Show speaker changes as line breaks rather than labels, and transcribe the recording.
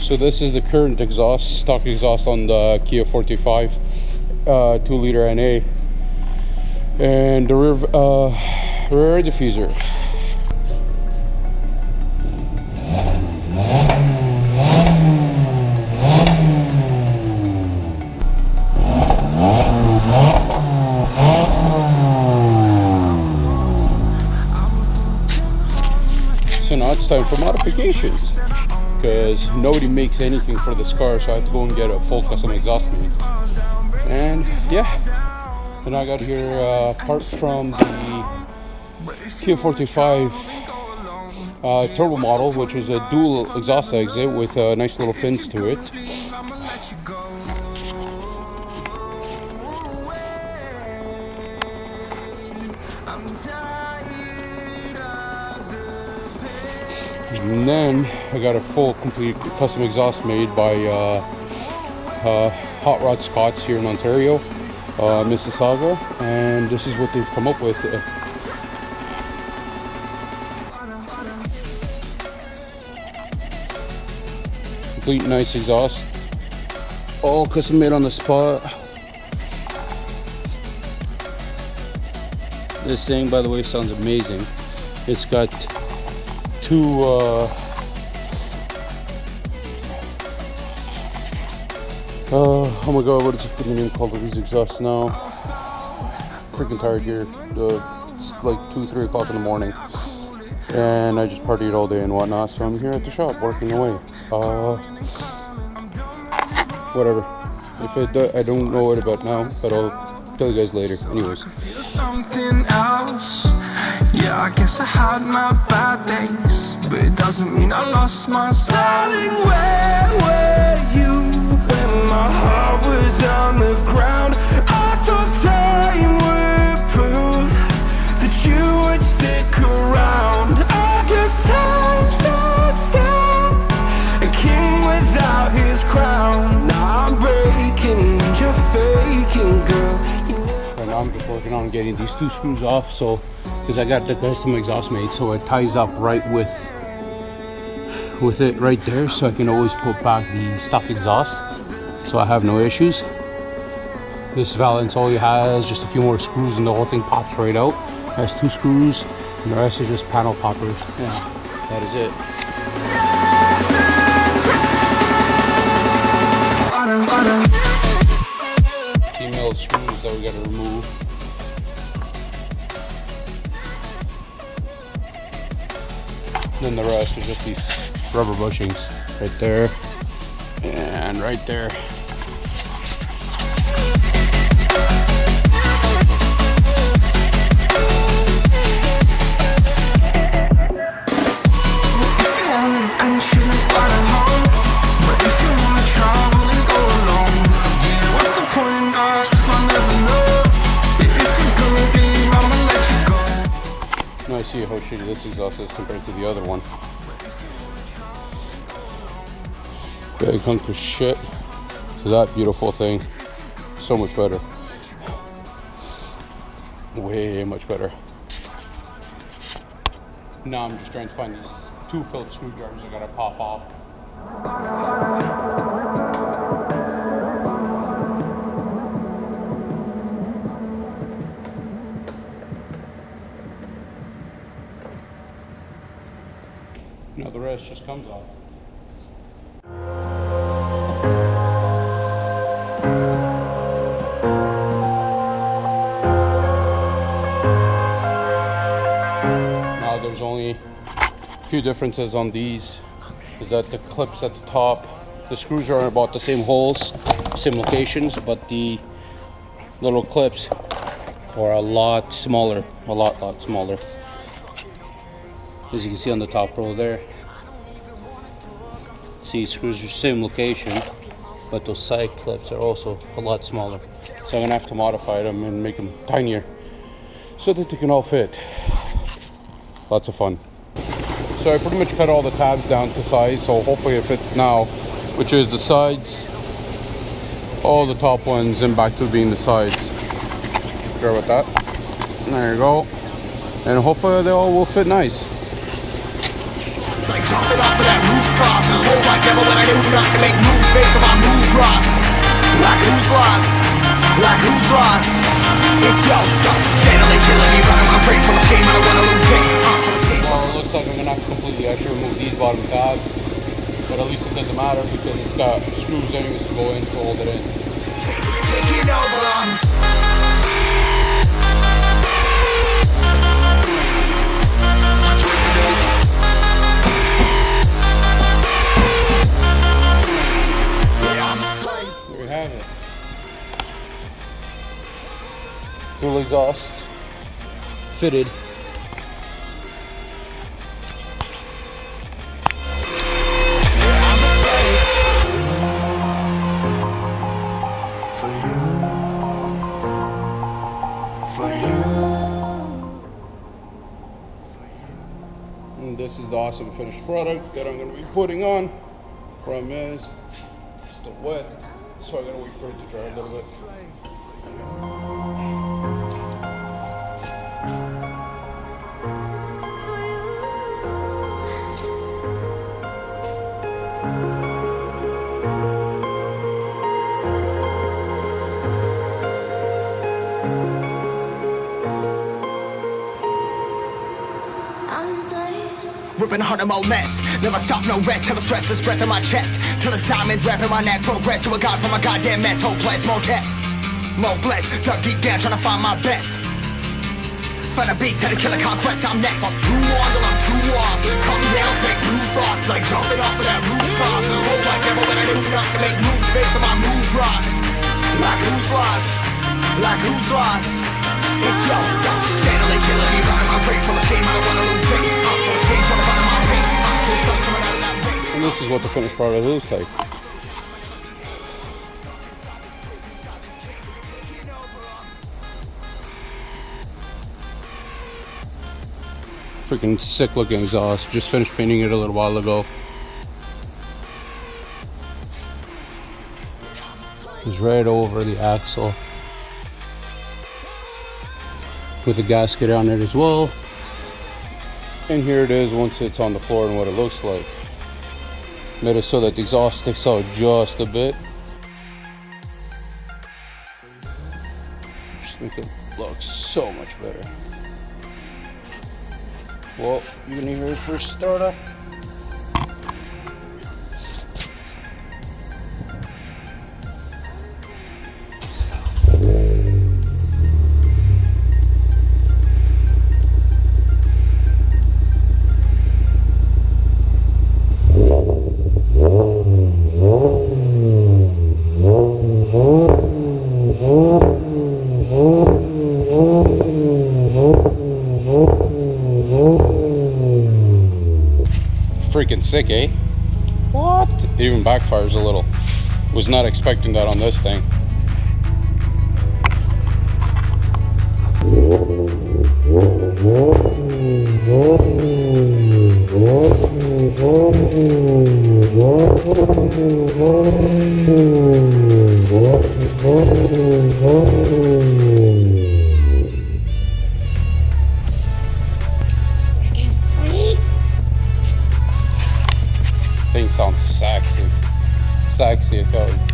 So this is the current exhaust, stock exhaust on the Kia Forte5 2-liter NA, and the rear diffuser. So now it's time for modifications, because nobody makes anything for this car, so I have to go and get a full custom exhaust made. And yeah, and I got here parts from the Kia Forte5 turbo model, which is a dual exhaust exit with nice little fins to it. And then I got a full complete custom exhaust made by Hot Rod Scots here in Ontario, Mississauga, and this is what they've come up with. Complete nice exhaust, all custom made on the spot. This thing, by the way, sounds amazing. It's got two oh my god, what is the name called of these exhausts now? Freaking tired here. It's like 2-3 o'clock in the morning, and I just partied all day and whatnot, so I'm here at the shop working away. Whatever. If I don't know what about now, but I'll tell you guys later. Anyways.
Something else. Yeah, I guess I had my bad days, but it doesn't mean I lost my styling. Where were you when my heart was on the ground? I thought time would prove that you would stick around. I guess time stood still, a king without his crown. Now I'm breaking and you're faking, girl.
And I'm just working on getting these two screws off, so because I got the custom exhaust made, so it ties up right with it right there, so I can always put back the stock exhaust, so I have no issues. This valance all you has just a few more screws and the whole thing pops right out. It has 2 screws and the rest is just panel poppers. Yeah, that is it. Female screws that we gotta remove. Then the rest is just these rubber bushings right there and right there. Now I see how shitty this exhaust is compared to the other one. Big hunk of shit to that beautiful thing. So much better. Way much better. Now I'm just trying to find these 2 Phillips screwdrivers I gotta pop off. Now the rest just comes off. Now there's only a few differences on these, is that the clips at the top, the screws are in about the same holes, same locations, but the little clips are a lot smaller, a lot smaller. As you can see on the top row there. See, screws are same location, but those side clips are also a lot smaller. So I'm gonna have to modify them and make them tinier so that they can all fit. Lots of fun. So I pretty much cut all the tabs down to size, so hopefully it fits now, which is the sides, all the top ones, and back to being the sides. There with that. There you go. And hopefully they all will fit nice.
Jumping off of that rooftop. Oh my God, when I do like who's lost? It's yours. Steadily killing me, running my brain full of shame. I don't wanna lose it. Full of stage.
Well, it looks like I'm gonna have to completely actually remove these bottom tabs, but at least it doesn't matter because it's got screws anyways to go in to hold it in.
Taking over.
There we have it. Dual exhaust fitted. And this is the awesome finished product that I'm going to be putting on. Problem is, it's still wet, so I gotta wait for it to dry a little bit.
Ripping harder, more less. Never stop, no rest. Till the stress is breath in my chest. Till it's diamonds wrapping my neck. Progress to a god from a goddamn mess. Hopeless, more tests. More blessed. Dug deep down, trying to find my best. Find a beast, had to kill a conquest. I'm next. I'm too on till I'm too off. Come down, make new thoughts. Like jumping off of that rooftop. Whole life never when I do nothing to make moves based on my mood drops. Like who's lost? Like who's lost? It's yours. Steadily killing me, running my brain full of shame. I don't wanna lose it. I'm full of stage, trying to find my pain. I'm still sun coming out of that rain.
And this is what the finished product looks like. Freaking sick looking exhaust. Just finished painting it a little while ago. It's right over the axle, with a gasket on it as well. And here it is once it's on the floor and what it looks like. Made it so that the exhaust sticks out just a bit. Just make it look so much better. Well, you're gonna hear it first start up. Freaking sick, eh? What? It even backfires a little. Was not expecting that on this thing. Thing sounds sexy. Sexy as hell.